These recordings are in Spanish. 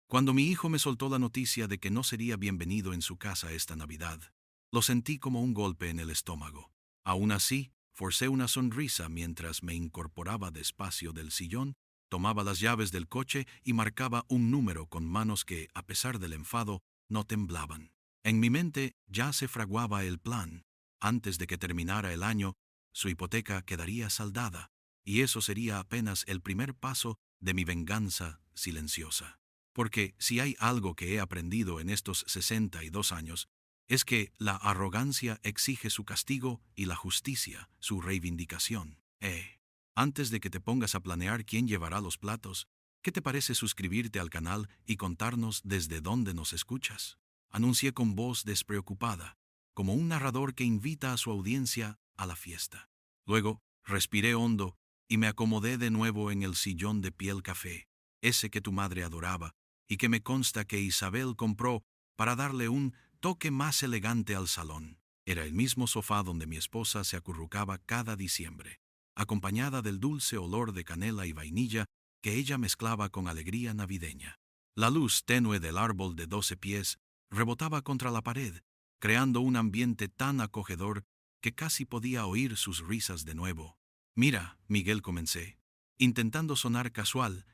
Cuando mi hijo me soltó la noticia de que no sería bienvenido en su casa esta Navidad, lo sentí como un golpe en el estómago. Aún así, forcé una sonrisa mientras me incorporaba despacio del sillón, tomaba las llaves del coche y marcaba un número con manos que, a pesar del enfado, no temblaban. En mi mente ya se fraguaba el plan. Antes de que terminara el año, su hipoteca quedaría saldada, y eso sería apenas el primer paso de mi venganza silenciosa. Porque si hay algo que he aprendido en estos 62 años, es que la arrogancia exige su castigo y la justicia su reivindicación. Antes de que te pongas a planear quién llevará los platos, ¿qué te parece suscribirte al canal y contarnos desde dónde nos escuchas? Anuncié con voz despreocupada, como un narrador que invita a su audiencia a la fiesta. Luego, respiré hondo y me acomodé de nuevo en el sillón de piel café, ese que tu madre adoraba, y que me consta que Isabel compró para darle un toque más elegante al salón. Era el mismo sofá donde mi esposa se acurrucaba cada diciembre, acompañada del dulce olor de canela y vainilla que ella mezclaba con alegría navideña. La luz tenue del árbol de 12 pies rebotaba contra la pared, creando un ambiente tan acogedor que casi podía oír sus risas de nuevo. Mira, Miguel, comencé, intentando sonar casual,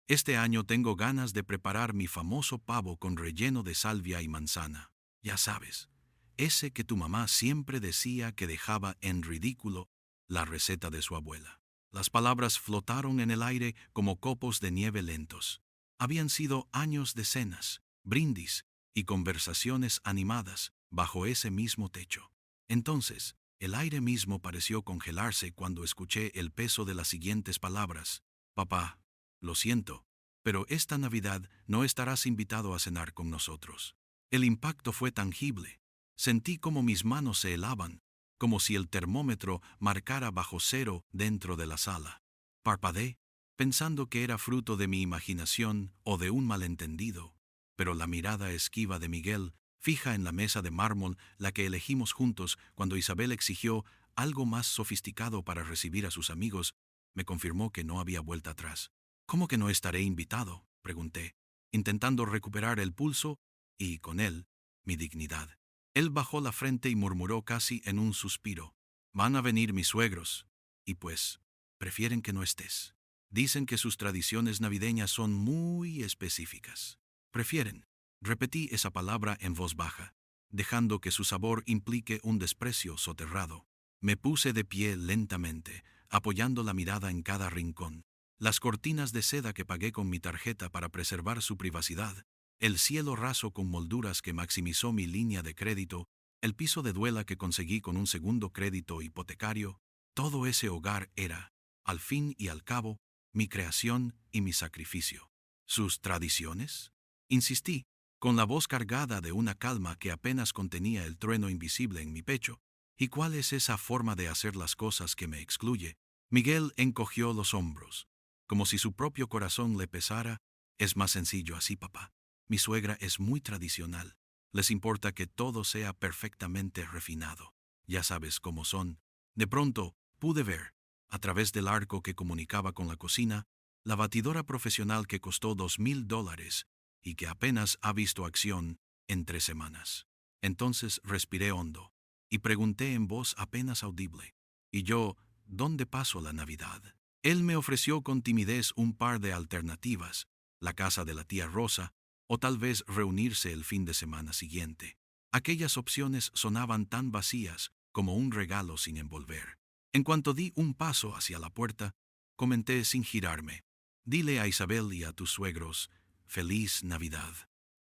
este año tengo ganas de preparar mi famoso pavo con relleno de salvia y manzana. Ya sabes, ese que tu mamá siempre decía que dejaba en ridículo la receta de su abuela. Las palabras flotaron en el aire como copos de nieve lentos. Habían sido años de cenas, brindis y conversaciones animadas bajo ese mismo techo. Entonces, el aire mismo pareció congelarse cuando escuché el peso de las siguientes palabras. Papá, lo siento, pero esta Navidad no estarás invitado a cenar con nosotros. El impacto fue tangible. Sentí como mis manos se helaban, como si el termómetro marcara bajo cero dentro de la sala. Parpadeé, pensando que era fruto de mi imaginación o de un malentendido, pero la mirada esquiva de Miguel, fija en la mesa de mármol, la que elegimos juntos cuando Isabel exigió algo más sofisticado para recibir a sus amigos, me confirmó que no había vuelta atrás. ¿Cómo que no estaré invitado?, pregunté, intentando recuperar el pulso y, con él, mi dignidad. Él bajó la frente y murmuró casi en un suspiro. Van a venir mis suegros, y pues, prefieren que no estés. Dicen que sus tradiciones navideñas son muy específicas. Prefieren. Repetí esa palabra en voz baja, dejando que su sabor implique un desprecio soterrado. Me puse de pie lentamente, apoyando la mirada en cada rincón. Las cortinas de seda que pagué con mi tarjeta para preservar su privacidad, el cielo raso con molduras que maximizó mi línea de crédito, el piso de duela que conseguí con un segundo crédito hipotecario, todo ese hogar era, al fin y al cabo, mi creación y mi sacrificio. ¿Sus tradiciones? Insistí, con la voz cargada de una calma que apenas contenía el trueno invisible en mi pecho. ¿Y cuál es esa forma de hacer las cosas que me excluye? Miguel encogió los hombros, como si su propio corazón le pesara. Es más sencillo así, papá. Mi suegra es muy tradicional. Les importa que todo sea perfectamente refinado. Ya sabes cómo son. De pronto, pude ver, a través del arco que comunicaba con la cocina, la batidora profesional que costó $2,000 y que apenas ha visto acción en 3 semanas. Entonces respiré hondo y pregunté en voz apenas audible. ¿Y yo, dónde paso la Navidad? Él me ofreció con timidez un par de alternativas, la casa de la tía Rosa, o tal vez reunirse el fin de semana siguiente. Aquellas opciones sonaban tan vacías como un regalo sin envolver. En cuanto di un paso hacia la puerta, comenté sin girarme. Dile a Isabel y a tus suegros, feliz Navidad.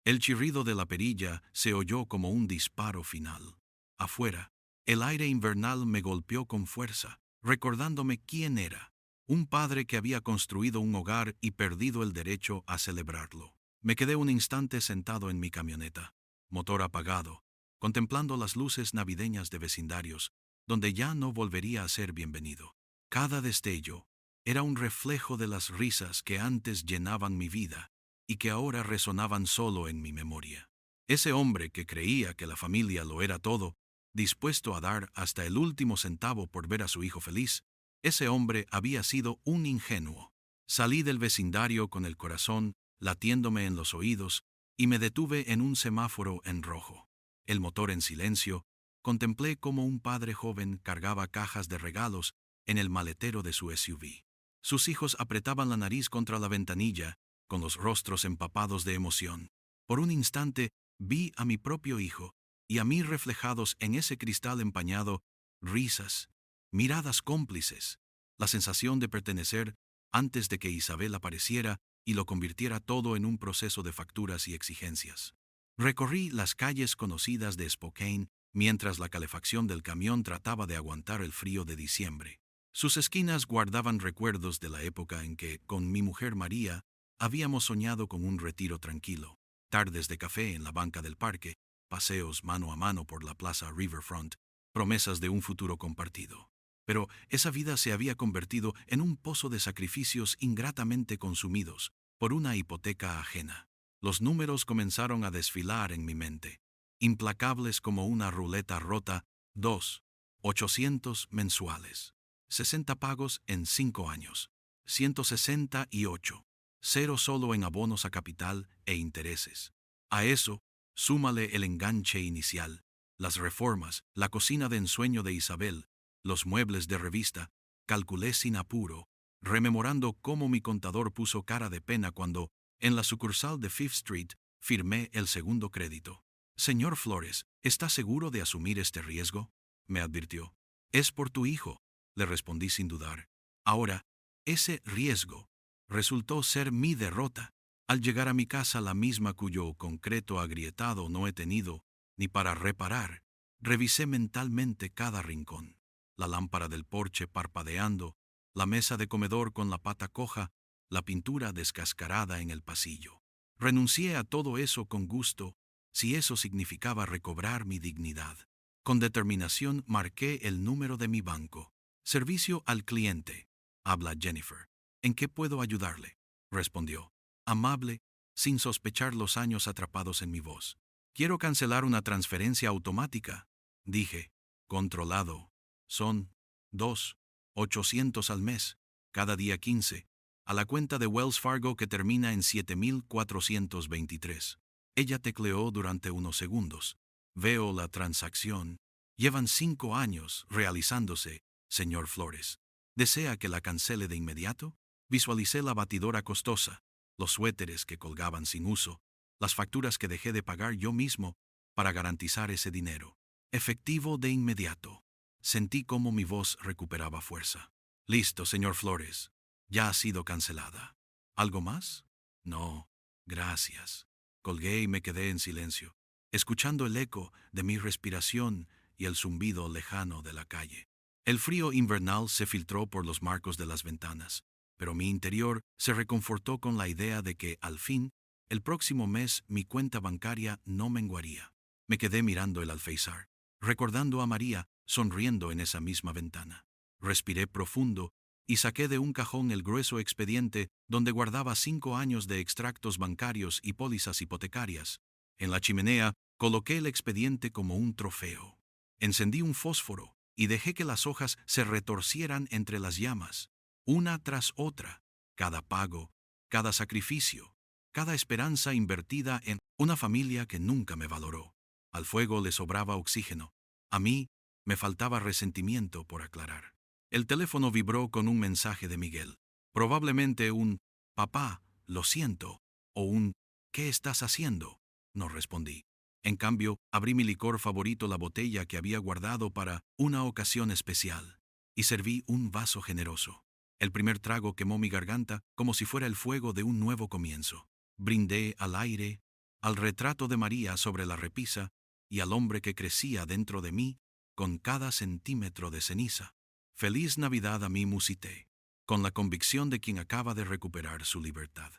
El chirrido de la perilla se oyó como un disparo final. Afuera, el aire invernal me golpeó con fuerza, recordándome quién era. Un padre que había construido un hogar y perdido el derecho a celebrarlo. Me quedé un instante sentado en mi camioneta, motor apagado, contemplando las luces navideñas de vecindarios, donde ya no volvería a ser bienvenido. Cada destello era un reflejo de las risas que antes llenaban mi vida y que ahora resonaban solo en mi memoria. Ese hombre que creía que la familia lo era todo, dispuesto a dar hasta el último centavo por ver a su hijo feliz, ese hombre había sido un ingenuo. Salí del vecindario con el corazón latiéndome en los oídos, y me detuve en un semáforo en rojo. El motor en silencio, contemplé cómo un padre joven cargaba cajas de regalos en el maletero de su SUV. Sus hijos apretaban la nariz contra la ventanilla, con los rostros empapados de emoción. Por un instante vi a mi propio hijo, y a mí reflejados en ese cristal empañado, risas, miradas cómplices, la sensación de pertenecer antes de que Isabel apareciera y lo convirtiera todo en un proceso de facturas y exigencias. Recorrí las calles conocidas de Spokane mientras la calefacción del camión trataba de aguantar el frío de diciembre. Sus esquinas guardaban recuerdos de la época en que, con mi mujer María, habíamos soñado con un retiro tranquilo, tardes de café en la banca del parque, paseos mano a mano por la plaza Riverfront, promesas de un futuro compartido. Pero esa vida se había convertido en un pozo de sacrificios ingratamente consumidos por una hipoteca ajena. Los números comenzaron a desfilar en mi mente, implacables como una ruleta rota. 800 mensuales, 60 pagos en 5 años, 168, cero solo en abonos a capital e intereses. A eso, súmale el enganche inicial, las reformas, la cocina de ensueño de Isabel, los muebles de revista. Calculé sin apuro, rememorando cómo mi contador puso cara de pena cuando, en la sucursal de Fifth Street, firmé el segundo crédito. Señor Flores, ¿está seguro de asumir este riesgo?, me advirtió. Es por tu hijo, le respondí sin dudar. Ahora, ese riesgo resultó ser mi derrota. Al llegar a mi casa, la misma cuyo concreto agrietado no he tenido ni para reparar, revisé mentalmente cada rincón. La lámpara del porche parpadeando, la mesa de comedor con la pata coja, la pintura descascarada en el pasillo. Renuncié a todo eso con gusto, si eso significaba recobrar mi dignidad. Con determinación marqué el número de mi banco. Servicio al cliente. Habla Jennifer. ¿En qué puedo ayudarle?, respondió, amable, sin sospechar los años atrapados en mi voz. Quiero cancelar una transferencia automática, dije, controlado. Son 2.800 al mes, cada día 15, a la cuenta de Wells Fargo que termina en 7423. Ella tecleó durante unos segundos. Veo la transacción. Llevan 5 años realizándose, señor Flores. ¿Desea que la cancele de inmediato? Visualicé la batidora costosa, los suéteres que colgaban sin uso, las facturas que dejé de pagar yo mismo para garantizar ese dinero. Efectivo de inmediato. Sentí cómo mi voz recuperaba fuerza. Listo, señor Flores. Ya ha sido cancelada. ¿Algo más? No, gracias. Colgué y me quedé en silencio, escuchando el eco de mi respiración y el zumbido lejano de la calle. El frío invernal se filtró por los marcos de las ventanas, pero mi interior se reconfortó con la idea de que, al fin, el próximo mes mi cuenta bancaria no menguaría. Me quedé mirando el alféizar, recordando a María sonriendo en esa misma ventana. Respiré profundo y saqué de un cajón el grueso expediente donde guardaba 5 años de extractos bancarios y pólizas hipotecarias. En la chimenea coloqué el expediente como un trofeo. Encendí un fósforo y dejé que las hojas se retorcieran entre las llamas, una tras otra, cada pago, cada sacrificio, cada esperanza invertida en una familia que nunca me valoró. Al fuego le sobraba oxígeno. A mí me faltaba resentimiento por aclarar. El teléfono vibró con un mensaje de Miguel. Probablemente un «Papá, lo siento» o un «¿Qué estás haciendo?». No respondí. En cambio, abrí mi licor favorito, la botella que había guardado para una ocasión especial, y serví un vaso generoso. El primer trago quemó mi garganta como si fuera el fuego de un nuevo comienzo. Brindé al aire, al retrato de María sobre la repisa y al hombre que crecía dentro de mí con cada centímetro de ceniza. Feliz Navidad, a mí, musité, con la convicción de quien acaba de recuperar su libertad.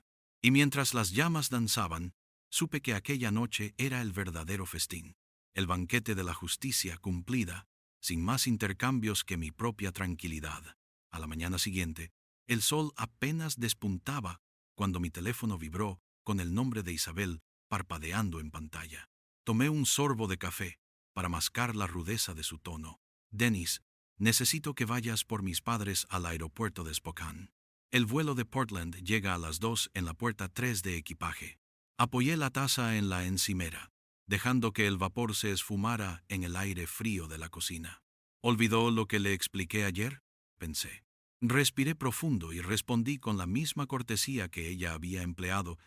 Y mientras las llamas danzaban, supe que aquella noche era el verdadero festín, el banquete de la justicia cumplida, sin más intercambios que mi propia tranquilidad. A la mañana siguiente, el sol apenas despuntaba cuando mi teléfono vibró con el nombre de Isabel parpadeando en pantalla. Tomé un sorbo de café para mascar la rudeza de su tono. Dennis, necesito que vayas por mis padres al aeropuerto de Spokane. El vuelo de Portland llega a las 2 en la puerta 3 de equipaje. Apoyé la taza en la encimera, dejando que el vapor se esfumara en el aire frío de la cocina. ¿Olvidó lo que le expliqué ayer?, pensé. Respiré profundo y respondí con la misma cortesía que ella había empleado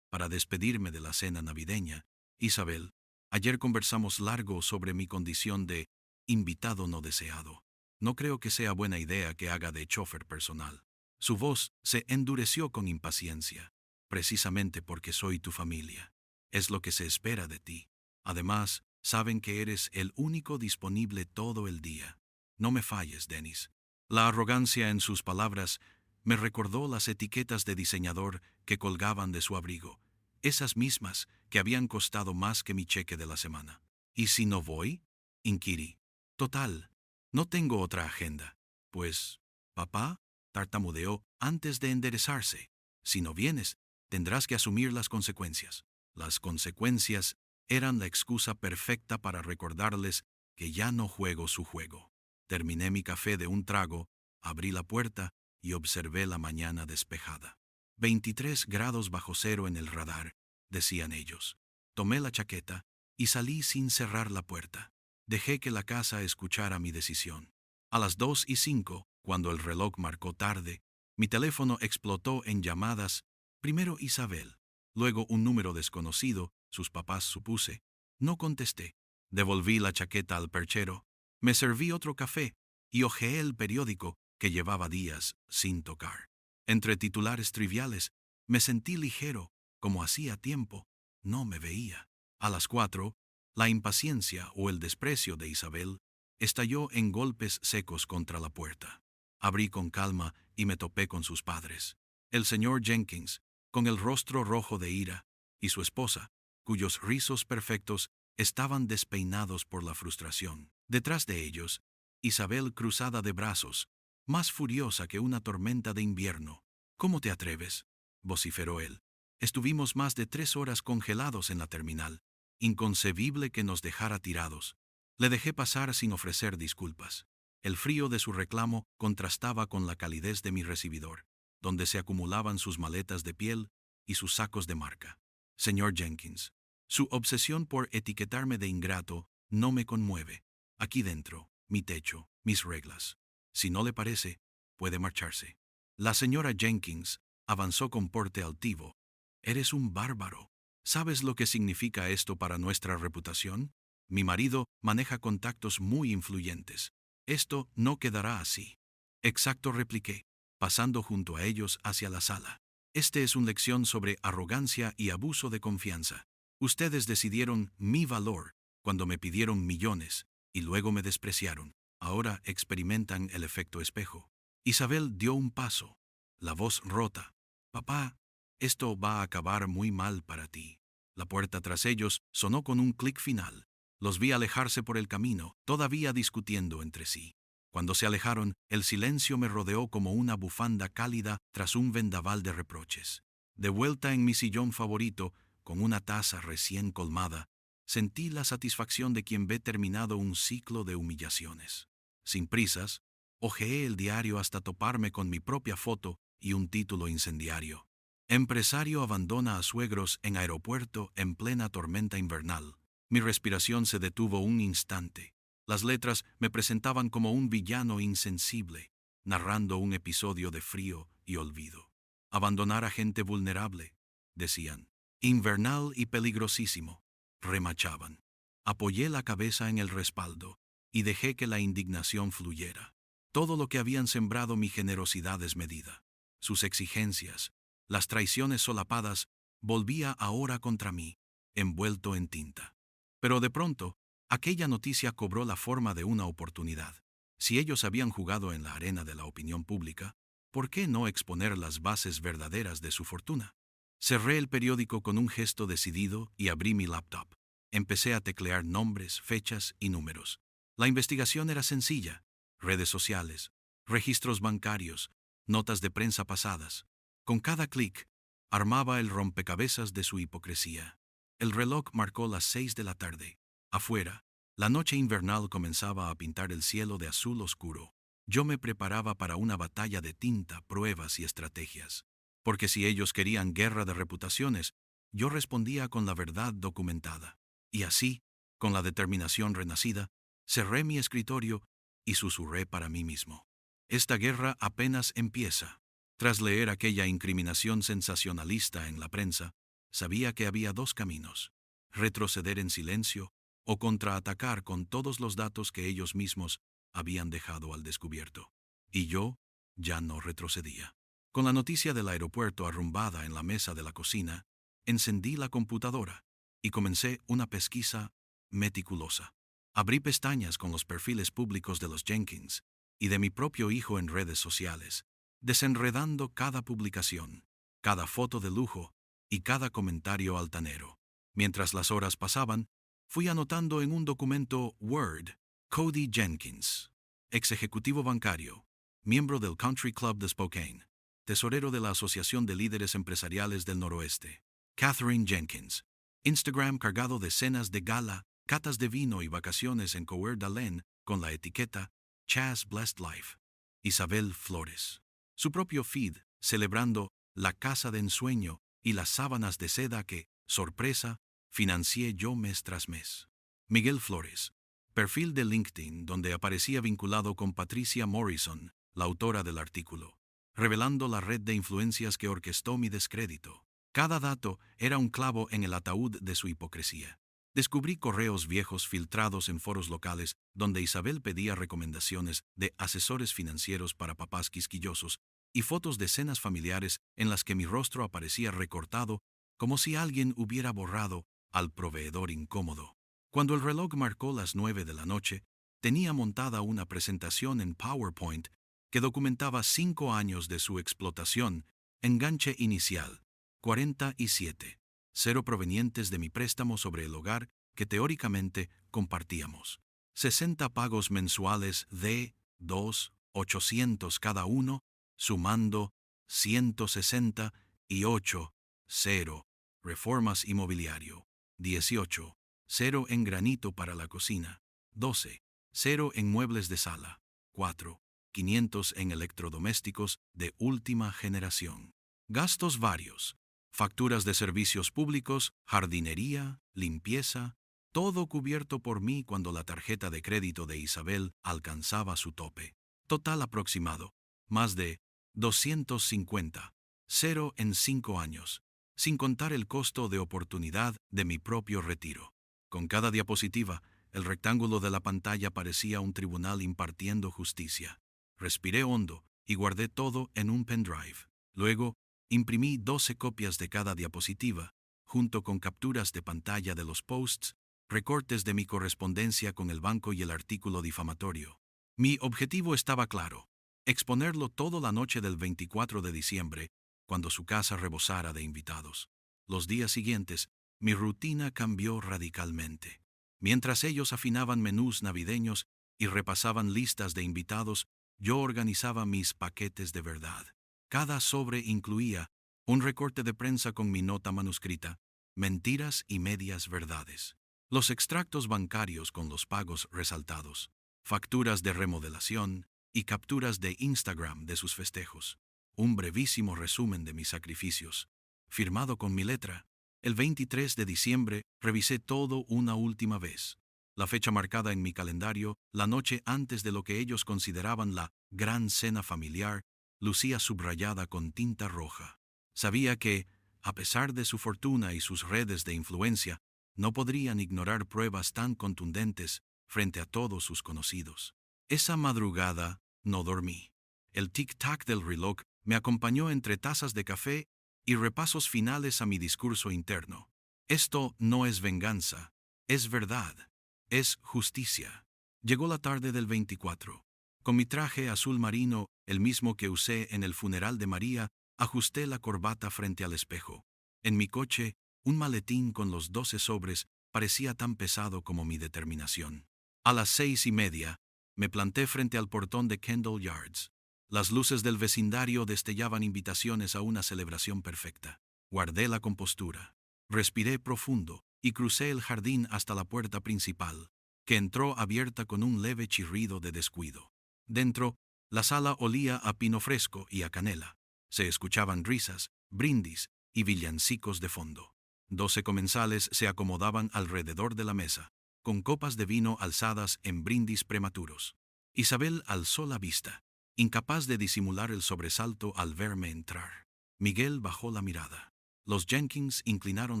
para despedirme de la cena navideña. Isabel, ayer conversamos largo sobre mi condición de invitado no deseado. No creo que sea buena idea que haga de chofer personal. Su voz se endureció con impaciencia. Precisamente porque soy tu familia. Es lo que se espera de ti. Además, saben que eres el único disponible todo el día. No me falles, Dennis. La arrogancia en sus palabras me recordó las etiquetas de diseñador que colgaban de su abrigo, esas mismas que habían costado más que mi cheque de la semana. ¿Y si no voy?, inquirí. Total, no tengo otra agenda. Pues, papá, tartamudeó antes de enderezarse. Si no vienes, tendrás que asumir las consecuencias. Las consecuencias eran la excusa perfecta para recordarles que ya no juego su juego. Terminé mi café de un trago, abrí la puerta y observé la mañana despejada. 23 grados bajo cero en el radar, decían ellos. Tomé la chaqueta y salí sin cerrar la puerta. Dejé que la casa escuchara mi decisión. A las 2:05, cuando el reloj marcó tarde, mi teléfono explotó en llamadas, primero Isabel, luego un número desconocido, sus papás supuse. No contesté. Devolví la chaqueta al perchero, me serví otro café y hojeé el periódico que llevaba días sin tocar. Entre titulares triviales, me sentí ligero, como hacía tiempo no me veía. A las 4, la impaciencia o el desprecio de Isabel estalló en golpes secos contra la puerta. Abrí con calma y me topé con sus padres. El señor Jenkins, con el rostro rojo de ira, y su esposa, cuyos rizos perfectos estaban despeinados por la frustración. Detrás de ellos, Isabel cruzada de brazos, más furiosa que una tormenta de invierno. «¿Cómo te atreves?», vociferó él. Estuvimos más de 3 horas congelados en la terminal. Inconcebible que nos dejara tirados. Le dejé pasar sin ofrecer disculpas. El frío de su reclamo contrastaba con la calidez de mi recibidor, donde se acumulaban sus maletas de piel y sus sacos de marca. Señor Jenkins, su obsesión por etiquetarme de ingrato no me conmueve. Aquí dentro, mi techo, mis reglas. Si no le parece, puede marcharse. La señora Jenkins avanzó con porte altivo. Eres un bárbaro. ¿Sabes lo que significa esto para nuestra reputación? Mi marido maneja contactos muy influyentes. Esto no quedará así. Exacto, repliqué, pasando junto a ellos hacia la sala. Este es una lección sobre arrogancia y abuso de confianza. Ustedes decidieron mi valor cuando me pidieron millones y luego me despreciaron. Ahora experimentan el efecto espejo. Isabel dio un paso, la voz rota. Papá, esto va a acabar muy mal para ti. La puerta tras ellos sonó con un clic final. Los vi alejarse por el camino, todavía discutiendo entre sí. Cuando se alejaron, el silencio me rodeó como una bufanda cálida tras un vendaval de reproches. De vuelta en mi sillón favorito, con una taza recién colmada, sentí la satisfacción de quien ve terminado un ciclo de humillaciones. Sin prisas, hojeé el diario hasta toparme con mi propia foto y un título incendiario. Empresario abandona a suegros en aeropuerto en plena tormenta invernal. Mi respiración se detuvo un instante. Las letras me presentaban como un villano insensible, narrando un episodio de frío y olvido. Abandonar a gente vulnerable, decían. Invernal y peligrosísimo, remachaban. Apoyé la cabeza en el respaldo y dejé que la indignación fluyera. Todo lo que habían sembrado mi generosidad desmedida, sus exigencias, las traiciones solapadas, volvía ahora contra mí, envuelto en tinta. Pero de pronto, aquella noticia cobró la forma de una oportunidad. Si ellos habían jugado en la arena de la opinión pública, ¿por qué no exponer las bases verdaderas de su fortuna? Cerré el periódico con un gesto decidido y abrí mi laptop. Empecé a teclear nombres, fechas y números. La investigación era sencilla: redes sociales, registros bancarios, notas de prensa pasadas. Con cada clic, armaba el rompecabezas de su hipocresía. El reloj marcó las 6 de la tarde. Afuera, la noche invernal comenzaba a pintar el cielo de azul oscuro. Yo me preparaba para una batalla de tinta, pruebas y estrategias. Porque si ellos querían guerra de reputaciones, yo respondía con la verdad documentada. Y así, con la determinación renacida, cerré mi escritorio y susurré para mí mismo. Esta guerra apenas empieza. Tras leer aquella incriminación sensacionalista en la prensa, sabía que había dos caminos: retroceder en silencio o contraatacar con todos los datos que ellos mismos habían dejado al descubierto. Y yo ya no retrocedía. Con la noticia del aeropuerto arrumbada en la mesa de la cocina, encendí la computadora y comencé una pesquisa meticulosa. Abrí pestañas con los perfiles públicos de los Jenkins y de mi propio hijo en redes sociales, desenredando cada publicación, cada foto de lujo y cada comentario altanero. Mientras las horas pasaban, fui anotando en un documento Word: Cody Jenkins, ex ejecutivo bancario, miembro del Country Club de Spokane, tesorero de la Asociación de Líderes Empresariales del Noroeste. Catherine Jenkins, Instagram cargado de cenas de gala, catas de vino y vacaciones en Coeur d'Alene con la etiqueta Chaz Blessed Life. Isabel Flores, su propio feed celebrando la casa de ensueño y las sábanas de seda que, sorpresa, financié yo mes tras mes. Miguel Flores, perfil de LinkedIn donde aparecía vinculado con Patricia Morrison, la autora del artículo, revelando la red de influencias que orquestó mi descrédito. Cada dato era un clavo en el ataúd de su hipocresía. Descubrí correos viejos filtrados en foros locales donde Isabel pedía recomendaciones de asesores financieros para papás quisquillosos y fotos de cenas familiares en las que mi rostro aparecía recortado como si alguien hubiera borrado al proveedor incómodo. Cuando el reloj marcó las 9 de la noche, tenía montada una presentación en PowerPoint que documentaba 5 años de su explotación. Enganche inicial: 47. Cero provenientes de mi préstamo sobre el hogar que teóricamente compartíamos. 60 pagos mensuales de 2.800 cada uno, sumando 160 y 8. 0. Reformas inmobiliario. 18. 0 en granito para la cocina. 12. 0 en muebles de sala. 4. 500 en electrodomésticos de última generación. Gastos varios: facturas de servicios públicos, jardinería, limpieza, todo cubierto por mí cuando la tarjeta de crédito de Isabel alcanzaba su tope. Total aproximado: más de 250. 0 en 5 años, sin contar el costo de oportunidad de mi propio retiro. Con cada diapositiva, el rectángulo de la pantalla parecía un tribunal impartiendo justicia. Respiré hondo y guardé todo en un pendrive. Luego, imprimí 12 copias de cada diapositiva, junto con capturas de pantalla de los posts, recortes de mi correspondencia con el banco y el artículo difamatorio. Mi objetivo estaba claro: exponerlo todo la noche del 24 de diciembre, cuando su casa rebosara de invitados. Los días siguientes, mi rutina cambió radicalmente. Mientras ellos afinaban menús navideños y repasaban listas de invitados, yo organizaba mis paquetes de verdad. Cada sobre incluía un recorte de prensa con mi nota manuscrita, mentiras y medias verdades, los extractos bancarios con los pagos resaltados, facturas de remodelación y capturas de Instagram de sus festejos, un brevísimo resumen de mis sacrificios, firmado con mi letra. El 23 de diciembre revisé todo una última vez. La fecha marcada en mi calendario, la noche antes de lo que ellos consideraban la gran cena familiar, lucía subrayada con tinta roja. Sabía que, a pesar de su fortuna y sus redes de influencia, no podrían ignorar pruebas tan contundentes frente a todos sus conocidos. Esa madrugada no dormí. El tic-tac del reloj me acompañó entre tazas de café y repasos finales a mi discurso interno. Esto no es venganza, es verdad, es justicia. Llegó la tarde del 24. Con mi traje azul marino, el mismo que usé en el funeral de María, ajusté la corbata frente al espejo. En mi coche, un maletín con los 12 sobres parecía tan pesado como mi determinación. A las 6:30, me planté frente al portón de Kendall Yards. Las luces del vecindario destellaban invitaciones a una celebración perfecta. Guardé la compostura. Respiré profundo y crucé el jardín hasta la puerta principal, que entró abierta con un leve chirrido de descuido. Dentro, La sala olía a pino fresco y a canela. Se escuchaban risas, brindis y villancicos de fondo. 12 comensales se acomodaban alrededor de la mesa, con copas de vino alzadas en brindis prematuros. Isabel alzó la vista, incapaz de disimular el sobresalto al verme entrar. Miguel bajó la mirada. Los Jenkins inclinaron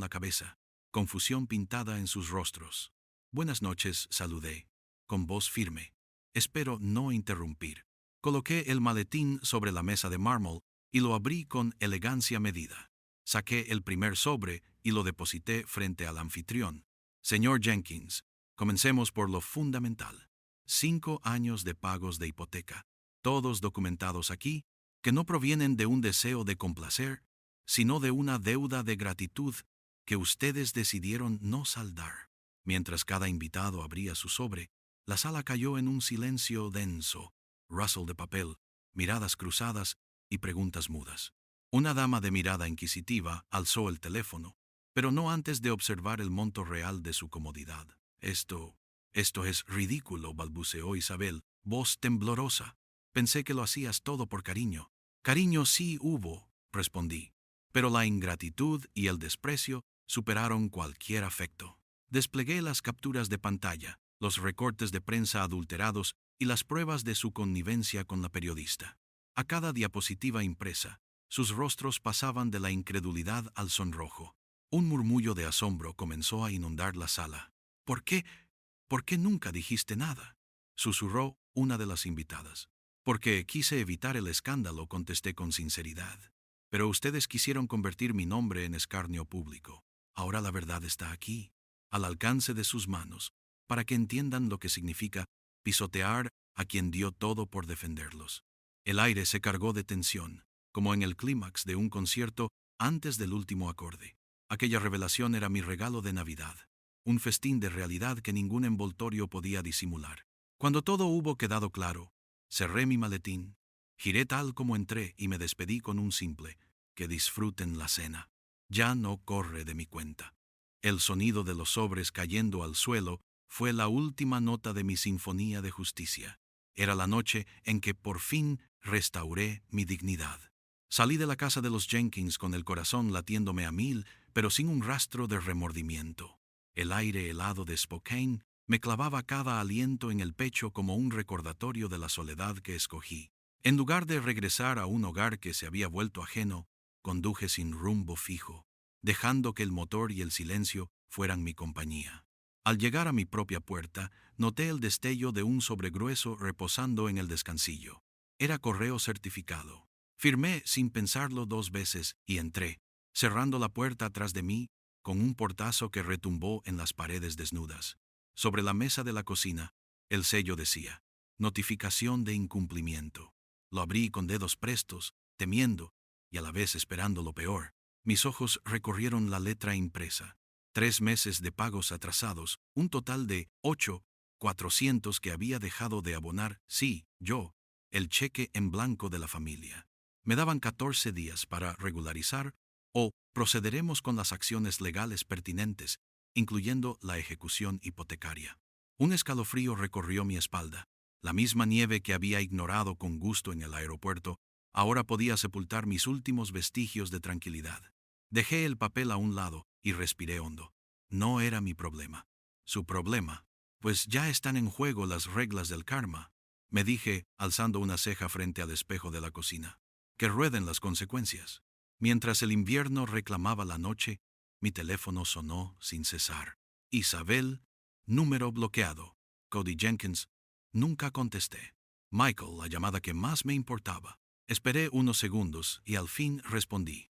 la cabeza, confusión pintada en sus rostros. Buenas noches, saludé, con voz firme. Espero no interrumpir. Coloqué el maletín sobre la mesa de mármol y lo abrí con elegancia medida. Saqué el primer sobre y lo deposité frente al anfitrión. Señor Jenkins, comencemos por lo fundamental. 5 años de pagos de hipoteca, todos documentados aquí, que no provienen de un deseo de complacer, sino de una deuda de gratitud que ustedes decidieron no saldar. Mientras cada invitado abría su sobre, la sala cayó en un silencio denso, rustle de papel, miradas cruzadas y preguntas mudas. Una dama de mirada inquisitiva alzó el teléfono, pero no antes de observar el monto real de su comodidad. Esto es ridículo, balbuceó Isabel, voz temblorosa. Pensé que lo hacías todo por cariño. Cariño sí hubo, respondí, pero la ingratitud y el desprecio superaron cualquier afecto. Desplegué las capturas de pantalla, los recortes de prensa adulterados y las pruebas de su connivencia con la periodista. A cada diapositiva impresa, sus rostros pasaban de la incredulidad al sonrojo. Un murmullo de asombro comenzó a inundar la sala. ¿Por qué? ¿Por qué nunca dijiste nada?, susurró una de las invitadas. Porque quise evitar el escándalo, contesté con sinceridad. Pero ustedes quisieron convertir mi nombre en escarnio público. Ahora la verdad está aquí, al alcance de sus manos, para que entiendan lo que significa pisotear a quien dio todo por defenderlos. El aire se cargó de tensión, como en el clímax de un concierto antes del último acorde. Aquella revelación era mi regalo de Navidad, un festín de realidad que ningún envoltorio podía disimular. Cuando todo hubo quedado claro, cerré mi maletín, giré tal como entré y me despedí con un simple: que disfruten la cena. Ya no corre de mi cuenta. El sonido de los sobres cayendo al suelo fue la última nota de mi sinfonía de justicia. Era la noche en que por fin restauré mi dignidad. Salí de la casa de los Jenkins con el corazón latiéndome a 1000, pero sin un rastro de remordimiento. El aire helado de Spokane me clavaba cada aliento en el pecho como un recordatorio de la soledad que escogí. En lugar de regresar a un hogar que se había vuelto ajeno, conduje sin rumbo fijo, dejando que el motor y el silencio fueran mi compañía. Al llegar a mi propia puerta, noté el destello de un sobre grueso reposando en el descansillo. Era correo certificado. Firmé sin pensarlo 2 veces y entré, cerrando la puerta tras de mí con un portazo que retumbó en las paredes desnudas. Sobre la mesa de la cocina, el sello decía: notificación de incumplimiento. Lo abrí con dedos prestos, temiendo y a la vez esperando lo peor. Mis ojos recorrieron la letra impresa. 3 meses de pagos atrasados, un total de 8,400 que había dejado de abonar, sí, yo, el cheque en blanco de la familia. Me daban 14 días para regularizar o procederemos con las acciones legales pertinentes, incluyendo la ejecución hipotecaria. Un escalofrío recorrió mi espalda. La misma nieve que había ignorado con gusto en el aeropuerto ahora podía sepultar mis últimos vestigios de tranquilidad. Dejé el papel a un lado y respiré hondo. No era mi problema. Su problema. Pues ya están en juego las reglas del karma, me dije, alzando una ceja frente al espejo de la cocina. Que rueden las consecuencias. Mientras el invierno reclamaba la noche, mi teléfono sonó sin cesar. Isabel, número bloqueado. Cody Jenkins. Nunca contesté. Michael, la llamada que más me importaba. Esperé unos segundos y al fin respondí.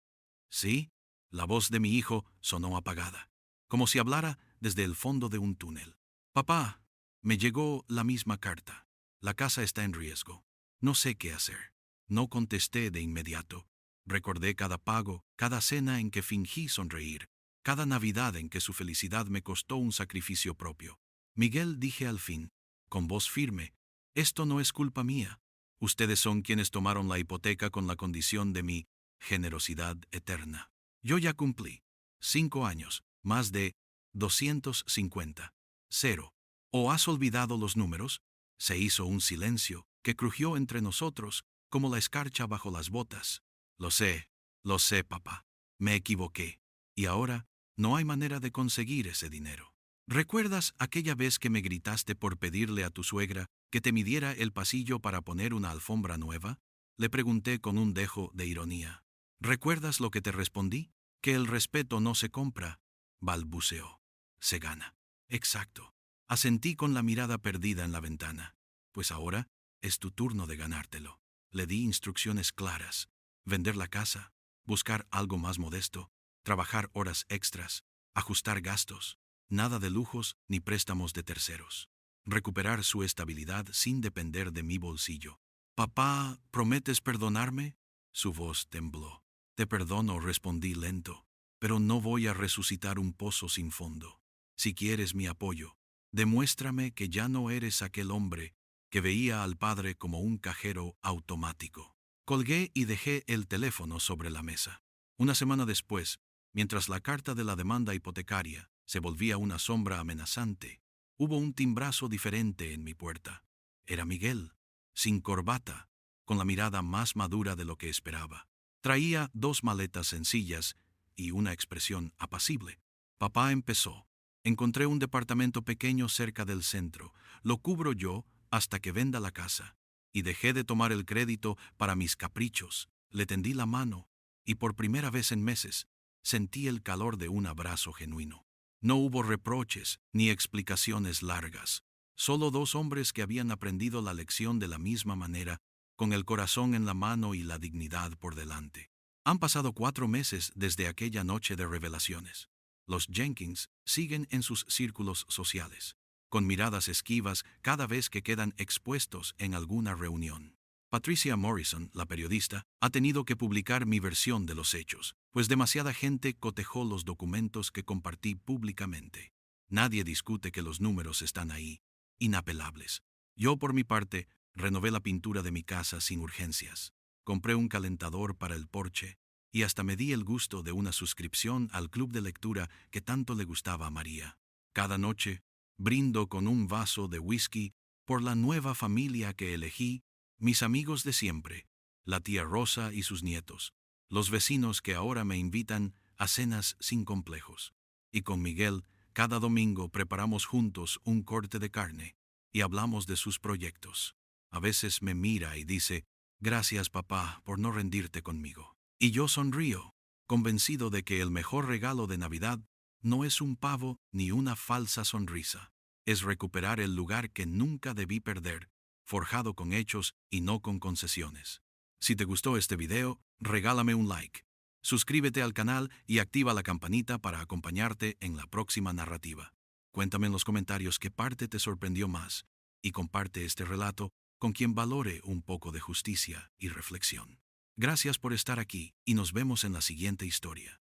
¿Sí? La voz de mi hijo sonó apagada, como si hablara desde el fondo de un túnel. Papá, me llegó la misma carta. La casa está en riesgo. No sé qué hacer. No contesté de inmediato. Recordé cada pago, cada cena en que fingí sonreír, cada Navidad en que su felicidad me costó un sacrificio propio. Miguel, dije al fin, con voz firme, esto no es culpa mía. Ustedes son quienes tomaron la hipoteca con la condición de mi generosidad eterna. Yo ya cumplí. 5 años, más de 250. 0. ¿O has olvidado los números? Se hizo un silencio que crujió entre nosotros como la escarcha bajo las botas. Lo sé, papá. Me equivoqué. Y ahora no hay manera de conseguir ese dinero. ¿Recuerdas aquella vez que me gritaste por pedirle a tu suegra que te midiera el pasillo para poner una alfombra nueva? Le pregunté con un dejo de ironía. ¿Recuerdas lo que te respondí? Que el respeto no se compra, balbuceó. Se gana. Exacto. Asentí con la mirada perdida en la ventana. Pues ahora es tu turno de ganártelo. Le di instrucciones claras. Vender la casa, buscar algo más modesto, trabajar horas extras, ajustar gastos, nada de lujos ni préstamos de terceros. Recuperar su estabilidad sin depender de mi bolsillo. Papá, ¿prometes perdonarme? Su voz tembló. Te perdono, respondí lento, pero no voy a resucitar un pozo sin fondo. Si quieres mi apoyo, demuéstrame que ya no eres aquel hombre que veía al padre como un cajero automático. Colgué y dejé el teléfono sobre la mesa. Una semana después, mientras la carta de la demanda hipotecaria se volvía una sombra amenazante, hubo un timbrazo diferente en mi puerta. Era Miguel, sin corbata, con la mirada más madura de lo que esperaba. Traía 2 maletas sencillas y una expresión apacible. Papá empezó. Encontré un departamento pequeño cerca del centro. Lo cubro yo hasta que venda la casa. Y dejé de tomar el crédito para mis caprichos. Le tendí la mano y por primera vez en meses sentí el calor de un abrazo genuino. No hubo reproches ni explicaciones largas. Solo 2 hombres que habían aprendido la lección de la misma manera, con el corazón en la mano y la dignidad por delante. Han pasado 4 meses desde aquella noche de revelaciones. Los Jenkins siguen en sus círculos sociales, con miradas esquivas cada vez que quedan expuestos en alguna reunión. Patricia Morrison, la periodista, ha tenido que publicar mi versión de los hechos, pues demasiada gente cotejó los documentos que compartí públicamente. Nadie discute que los números están ahí, inapelables. Yo, por mi parte, renové la pintura de mi casa sin urgencias. Compré un calentador para el porche y hasta me di el gusto de una suscripción al club de lectura que tanto le gustaba a María. Cada noche, brindo con un vaso de whisky por la nueva familia que elegí, mis amigos de siempre, la tía Rosa y sus nietos, los vecinos que ahora me invitan a cenas sin complejos. Y con Miguel, cada domingo preparamos juntos un corte de carne y hablamos de sus proyectos. A veces me mira y dice, gracias papá por no rendirte conmigo. Y yo sonrío, convencido de que el mejor regalo de Navidad no es un pavo ni una falsa sonrisa. Es recuperar el lugar que nunca debí perder, forjado con hechos y no con concesiones. Si te gustó este video, regálame un like. Suscríbete al canal y activa la campanita para acompañarte en la próxima narrativa. Cuéntame en los comentarios qué parte te sorprendió más y comparte este relato con quien valore un poco de justicia y reflexión. Gracias por estar aquí y nos vemos en la siguiente historia.